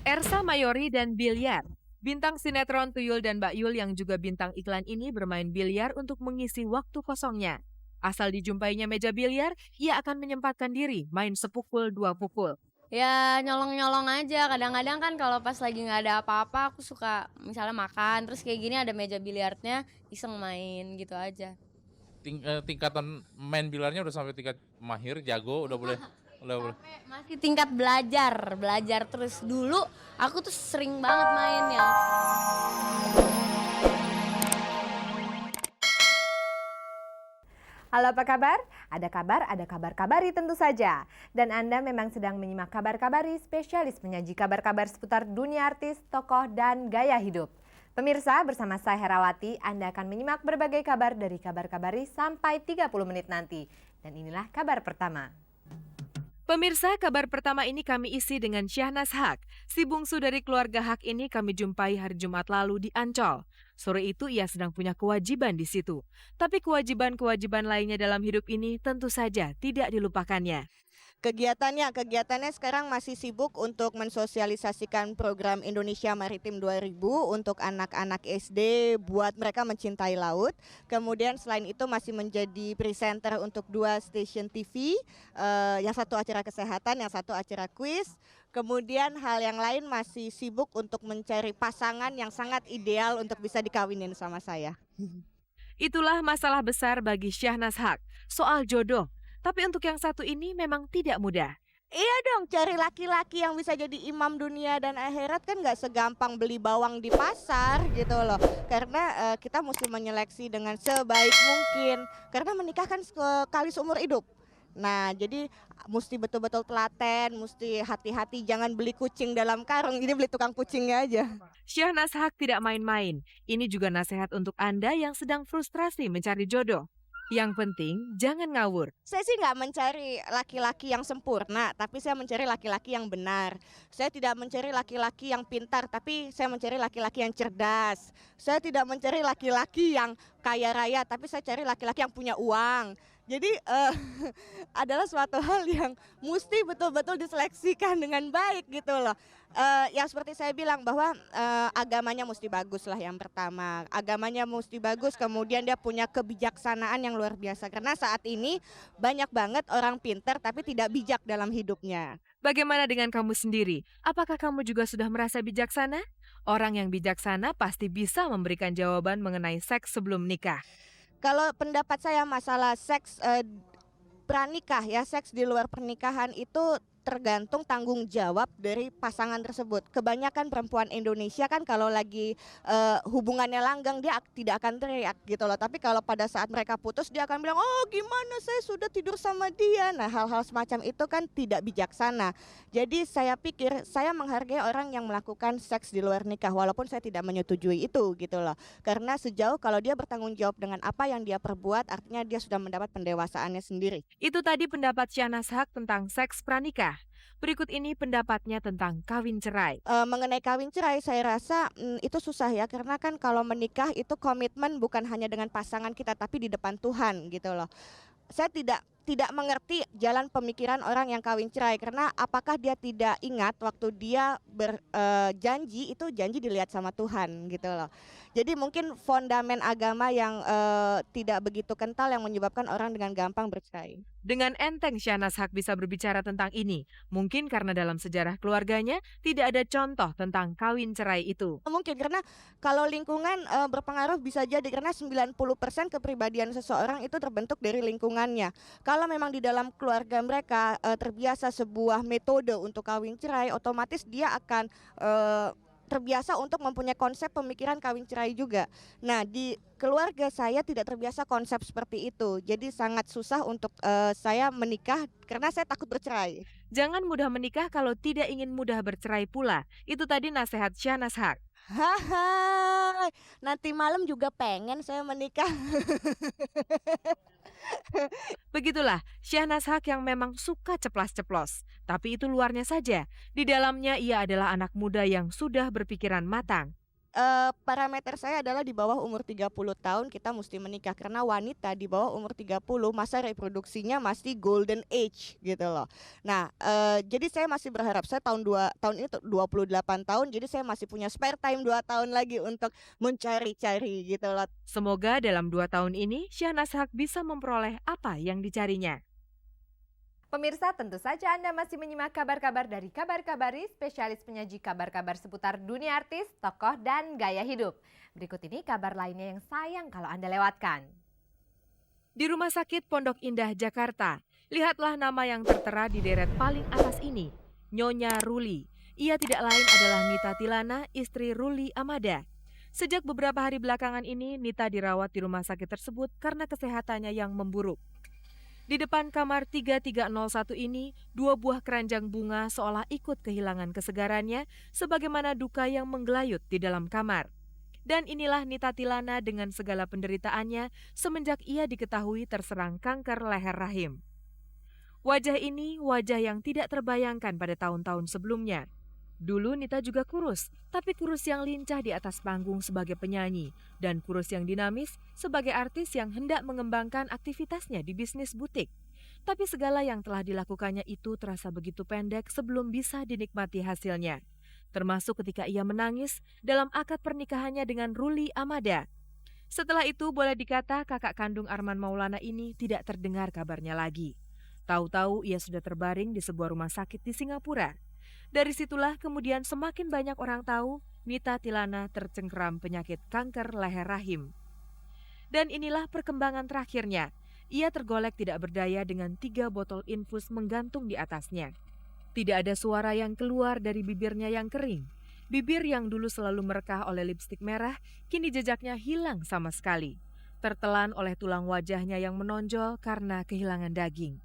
Ersa Mayori dan biliar. Bintang sinetron Tuyul dan Mbak Yul yang juga bintang iklan ini bermain biliar untuk mengisi waktu kosongnya. Asal dijumpainya meja biliar, ia akan menyempatkan diri main sepukul dua pukul. Ya nyolong-nyolong aja, kadang-kadang kan kalau pas lagi nggak ada apa-apa aku suka misalnya makan, terus kayak gini ada meja biliarnya, iseng main gitu aja. Tingkatan main bilarnya udah sampai tingkat mahir, jago, udah boleh. Masih tingkat belajar terus. Dulu aku tuh sering banget mainnya. Halo, apa kabar? Ada kabar kabari tentu saja. Dan Anda memang sedang menyimak kabar kabari, spesialis menyaji kabar-kabar seputar dunia artis, tokoh, dan gaya hidup. Pemirsa, bersama saya Herawati, Anda akan menyimak berbagai kabar dari kabar kabari sampai 30 menit nanti. Dan inilah kabar pertama. Pemirsa, kabar pertama ini kami isi dengan Syahnas Haq. Si bungsu dari keluarga Haq ini kami jumpai hari Jumat lalu di Ancol. Sore itu ia sedang punya kewajiban di situ. Tapi kewajiban-kewajiban lainnya dalam hidup ini tentu saja tidak dilupakannya. Kegiatannya sekarang masih sibuk untuk mensosialisasikan program Indonesia Maritim 2000 untuk anak-anak SD buat mereka mencintai laut. Kemudian selain itu masih menjadi presenter untuk 2 stasiun TV, yang satu acara kesehatan, yang satu acara kuis. Kemudian hal yang lain masih sibuk untuk mencari pasangan yang sangat ideal untuk bisa dikawinin sama saya. Itulah masalah besar bagi Syahnas Haq, soal jodoh. Tapi untuk yang satu ini memang tidak mudah. Iya dong, cari laki-laki yang bisa jadi imam dunia dan akhirat kan nggak segampang beli bawang di pasar gitu loh. Karena kita mesti menyeleksi dengan sebaik mungkin. Karena menikah kan sekali seumur hidup. Nah, jadi mesti betul-betul telaten, mesti hati-hati, jangan beli kucing dalam karung, jadi beli tukang kucingnya aja. Syahnas Haq tidak main-main. Ini juga nasihat untuk Anda yang sedang frustrasi mencari jodoh. Yang penting, jangan ngawur. Saya sih nggak mencari laki-laki yang sempurna, tapi saya mencari laki-laki yang benar. Saya tidak mencari laki-laki yang pintar, tapi saya mencari laki-laki yang cerdas. Saya tidak mencari laki-laki yang kaya raya, tapi saya cari laki-laki yang punya uang. Jadi adalah suatu hal yang mesti betul-betul diseleksikan dengan baik gitu loh. Yang seperti saya bilang bahwa agamanya mesti bagus lah yang pertama. Agamanya mesti bagus, kemudian dia punya kebijaksanaan yang luar biasa. Karena saat ini banyak banget orang pintar tapi tidak bijak dalam hidupnya. Bagaimana dengan kamu sendiri? Apakah kamu juga sudah merasa bijaksana? Orang yang bijaksana pasti bisa memberikan jawaban mengenai seks sebelum nikah. Kalau pendapat saya masalah seks pranikah ya, seks di luar pernikahan itu tergantung tanggung jawab dari pasangan tersebut. Kebanyakan perempuan Indonesia kan kalau lagi hubungannya langgang dia tidak akan teriak gitu loh. Tapi kalau pada saat mereka putus dia akan bilang, oh gimana saya sudah tidur sama dia. Nah hal-hal semacam itu kan tidak bijaksana. Jadi saya pikir saya menghargai orang yang melakukan seks di luar nikah walaupun saya tidak menyetujui itu gitu loh. Karena sejauh kalau dia bertanggung jawab dengan apa yang dia perbuat artinya dia sudah mendapat pendewasaannya sendiri. Itu tadi pendapat Syahnas Haq tentang seks pranikah. Berikut ini pendapatnya tentang kawin cerai. Mengenai kawin cerai saya rasa itu susah ya karena kan kalau menikah itu komitmen bukan hanya dengan pasangan kita tapi di depan Tuhan gitu loh. Saya tidak mengerti jalan pemikiran orang yang kawin cerai karena apakah dia tidak ingat waktu dia berjanji itu janji dilihat sama Tuhan gitu loh. Jadi mungkin fondamen agama yang tidak begitu kental yang menyebabkan orang dengan gampang bercerai. Dengan enteng Syahnas Haq bisa berbicara tentang ini. Mungkin karena dalam sejarah keluarganya tidak ada contoh tentang kawin cerai itu. Mungkin karena kalau lingkungan berpengaruh bisa jadi karena 90% kepribadian seseorang itu terbentuk dari lingkungannya. Kalau memang di dalam keluarga mereka terbiasa sebuah metode untuk kawin cerai, otomatis dia akan terbiasa untuk mempunyai konsep pemikiran kawin cerai juga. Nah di keluarga saya tidak terbiasa konsep seperti itu. Jadi sangat susah untuk saya menikah karena saya takut bercerai. Jangan mudah menikah kalau tidak ingin mudah bercerai pula. Itu tadi nasihat Syahnas Haq. Haha, nanti malam juga pengen saya menikah. Begitulah Syahnas Haq yang memang suka ceplas-ceplos. Tapi itu luarnya saja. Di dalamnya ia adalah anak muda yang sudah berpikiran matang. parameter saya adalah di bawah umur 30 tahun kita mesti menikah, karena wanita di bawah umur 30 masa reproduksinya masih golden age gitu loh. Nah, jadi saya masih berharap, saya tahun ini 28 tahun, jadi saya masih punya spare time 2 tahun lagi untuk mencari-cari gitu loh. Semoga dalam 2 tahun ini Syahnas Haq bisa memperoleh apa yang dicarinya. Pemirsa, tentu saja Anda masih menyimak kabar-kabar dari Kabar Kabari, spesialis penyaji kabar-kabar seputar dunia artis, tokoh, dan gaya hidup. Berikut ini kabar lainnya yang sayang kalau Anda lewatkan. Di Rumah Sakit Pondok Indah, Jakarta, lihatlah nama yang tertera di deret paling atas ini, Nyonya Ruli. Ia tidak lain adalah Nita Tilana, istri Ruli Amada. Sejak beberapa hari belakangan ini, Nita dirawat di rumah sakit tersebut karena kesehatannya yang memburuk. Di depan kamar 3301 ini, 2 buah keranjang bunga seolah ikut kehilangan kesegarannya sebagaimana duka yang menggelayut di dalam kamar. Dan inilah Nita Tilana dengan segala penderitaannya semenjak ia diketahui terserang kanker leher rahim. Wajah ini wajah yang tidak terbayangkan pada tahun-tahun sebelumnya. Dulu Nita juga kurus, tapi kurus yang lincah di atas panggung sebagai penyanyi dan kurus yang dinamis sebagai artis yang hendak mengembangkan aktivitasnya di bisnis butik. Tapi segala yang telah dilakukannya itu terasa begitu pendek sebelum bisa dinikmati hasilnya. Termasuk ketika ia menangis dalam akad pernikahannya dengan Ruli Amada. Setelah itu boleh dikata kakak kandung Arman Maulana ini tidak terdengar kabarnya lagi. Tahu-tahu ia sudah terbaring di sebuah rumah sakit di Singapura. Dari situlah kemudian semakin banyak orang tahu Nita Tilana tercengkeram penyakit kanker leher rahim. Dan inilah perkembangan terakhirnya. Ia tergolek tidak berdaya dengan 3 botol infus menggantung di atasnya. Tidak ada suara yang keluar dari bibirnya yang kering. Bibir yang dulu selalu merekah oleh lipstik merah, kini jejaknya hilang sama sekali. Tertelan oleh tulang wajahnya yang menonjol karena kehilangan daging.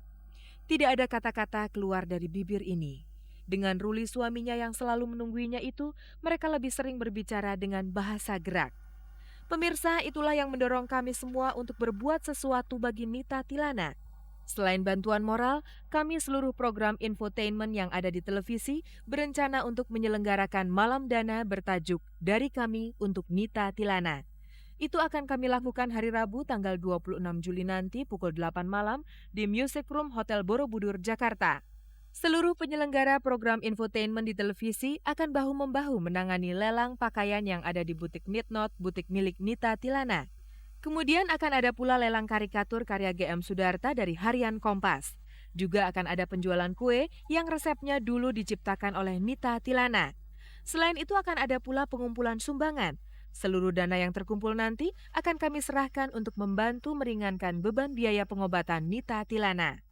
Tidak ada kata-kata keluar dari bibir ini. Dengan Ruli suaminya yang selalu menungguinya itu, mereka lebih sering berbicara dengan bahasa gerak. Pemirsa, itulah yang mendorong kami semua untuk berbuat sesuatu bagi Nita Tilana. Selain bantuan moral, kami seluruh program infotainment yang ada di televisi berencana untuk menyelenggarakan malam dana bertajuk Dari Kami untuk Nita Tilana. Itu akan kami lakukan hari Rabu tanggal 26 Juli nanti pukul 8 malam di Music Room Hotel Borobudur, Jakarta. Seluruh penyelenggara program infotainment di televisi akan bahu-membahu menangani lelang pakaian yang ada di butik Nitnot, butik milik Nita Tilana. Kemudian akan ada pula lelang karikatur karya GM Sudarta dari Harian Kompas. Juga akan ada penjualan kue yang resepnya dulu diciptakan oleh Nita Tilana. Selain itu akan ada pula pengumpulan sumbangan. Seluruh dana yang terkumpul nanti akan kami serahkan untuk membantu meringankan beban biaya pengobatan Nita Tilana.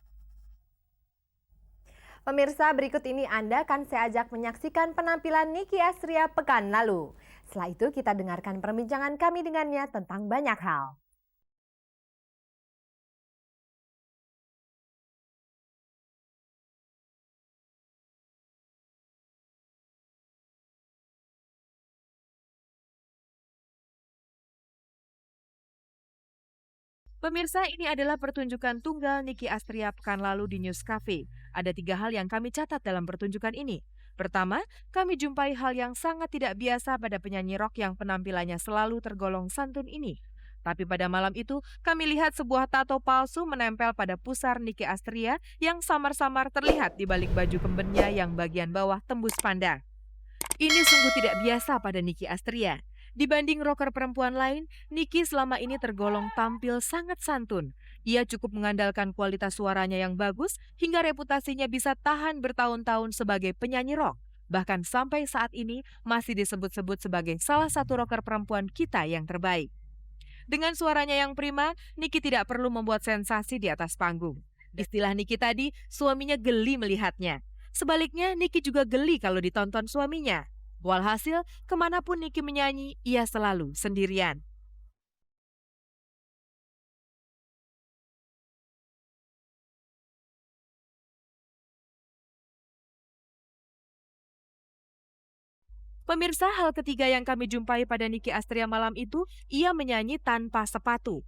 Pemirsa, berikut ini Anda akan saya ajak menyaksikan penampilan Nicky Astria pekan lalu. Setelah itu kita dengarkan perbincangan kami dengannya tentang banyak hal. Pemirsa, ini adalah pertunjukan tunggal Nicky Astria pekan lalu di News Cafe. Ada 3 hal yang kami catat dalam pertunjukan ini. Pertama, kami jumpai hal yang sangat tidak biasa pada penyanyi rock yang penampilannya selalu tergolong santun ini. Tapi pada malam itu, kami lihat sebuah tato palsu menempel pada pusar Nicky Astria yang samar-samar terlihat di balik baju kembennya yang bagian bawah tembus pandang. Ini sungguh tidak biasa pada Nicky Astria. Dibanding rocker perempuan lain, Nicky selama ini tergolong tampil sangat santun. Ia cukup mengandalkan kualitas suaranya yang bagus hingga reputasinya bisa tahan bertahun-tahun sebagai penyanyi rock. Bahkan sampai saat ini masih disebut-sebut sebagai salah satu rocker perempuan kita yang terbaik. Dengan suaranya yang prima, Nicky tidak perlu membuat sensasi di atas panggung. Istilah Nicky tadi, suaminya geli melihatnya. Sebaliknya, Nicky juga geli kalau ditonton suaminya. Walhasil, kemanapun Nicky menyanyi, ia selalu sendirian. Pemirsa, hal ketiga yang kami jumpai pada Nicky Astria malam itu, ia menyanyi tanpa sepatu.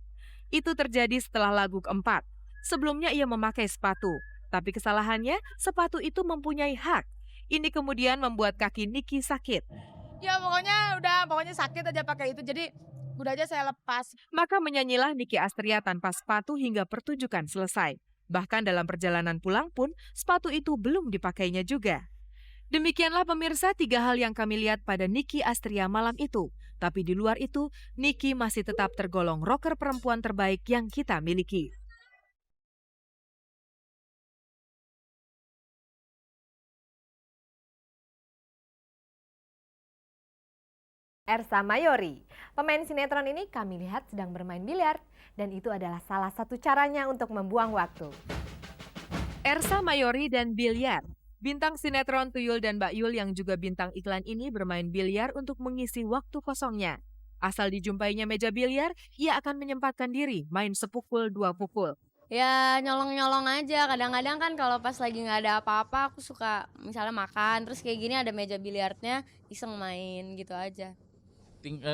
Itu terjadi setelah lagu keempat. Sebelumnya ia memakai sepatu, tapi kesalahannya sepatu itu mempunyai hak. Ini kemudian membuat kaki Nicky sakit. Ya pokoknya sakit aja pakai itu. Jadi udah aja saya lepas. Maka menyanyilah Niki Astria tanpa sepatu hingga pertunjukan selesai. Bahkan dalam perjalanan pulang pun, sepatu itu belum dipakainya juga. Demikianlah pemirsa 3 hal yang kami lihat pada Niki Astria malam itu. Tapi di luar itu, Niki masih tetap tergolong rocker perempuan terbaik yang kita miliki. Ersa Mayori. Pemain sinetron ini kami lihat sedang bermain biliar dan itu adalah salah satu caranya untuk membuang waktu. Ersa Mayori dan biliar. Bintang sinetron Tuyul dan Mbak Yul yang juga bintang iklan ini bermain biliar untuk mengisi waktu kosongnya. Asal dijumpainya meja biliar, ia akan menyempatkan diri main sepukul 2 pukul. Ya nyolong-nyolong aja, kadang-kadang kan kalau pas lagi nggak ada apa-apa aku suka misalnya makan, terus kayak gini ada meja biliarnya, iseng main gitu aja.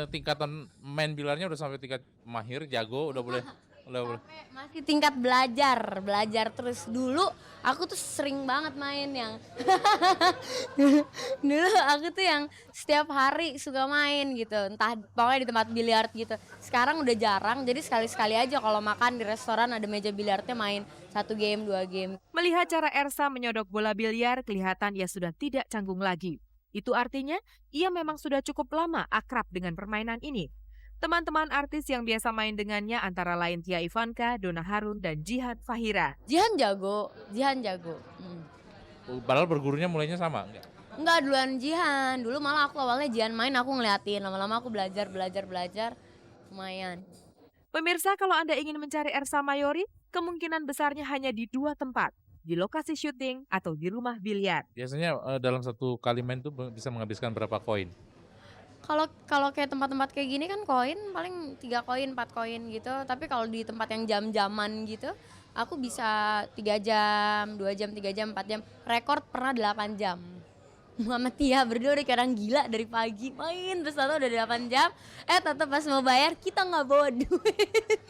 Tingkatan main bilarnya udah sampai tingkat mahir, jago, udah boleh. Masih tingkat belajar terus. Dulu aku tuh sering banget main yang dulu aku tuh yang setiap hari suka main gitu, entah pokoknya di tempat biliar gitu. Sekarang udah jarang, jadi sekali-sekali aja kalau makan di restoran ada meja biliarnya main 1 game 2 game. Melihat cara Ersa menyodok bola biliar, kelihatan ia sudah tidak canggung lagi. Itu artinya ia memang sudah cukup lama akrab dengan permainan ini. Teman-teman artis yang biasa main dengannya antara lain Tia Ivanka, Donna Harun, dan Jihan Fahira. Jihan jago. Padahal bergurunya mulainya sama, enggak? Enggak, duluan Jihan. Dulu malah aku awalnya Jihan main, aku ngeliatin. Lama-lama aku belajar, lumayan. Pemirsa, kalau Anda ingin mencari Ersa Mayori, kemungkinan besarnya hanya di 2 tempat. Di lokasi syuting atau di rumah biliar. Biasanya dalam satu kali main tuh bisa menghabiskan berapa koin? Kalau kayak tempat-tempat kayak gini kan koin paling 3 koin, 4 koin gitu. Tapi kalau di tempat yang jam-jaman gitu, aku bisa 3 jam, 2 jam, 3 jam, 4 jam. Rekor pernah 8 jam. Sama Tia berdua udah kadang gila dari pagi main terus tahu udah 8 jam. Tahu pas mau bayar kita nggak bawa duit.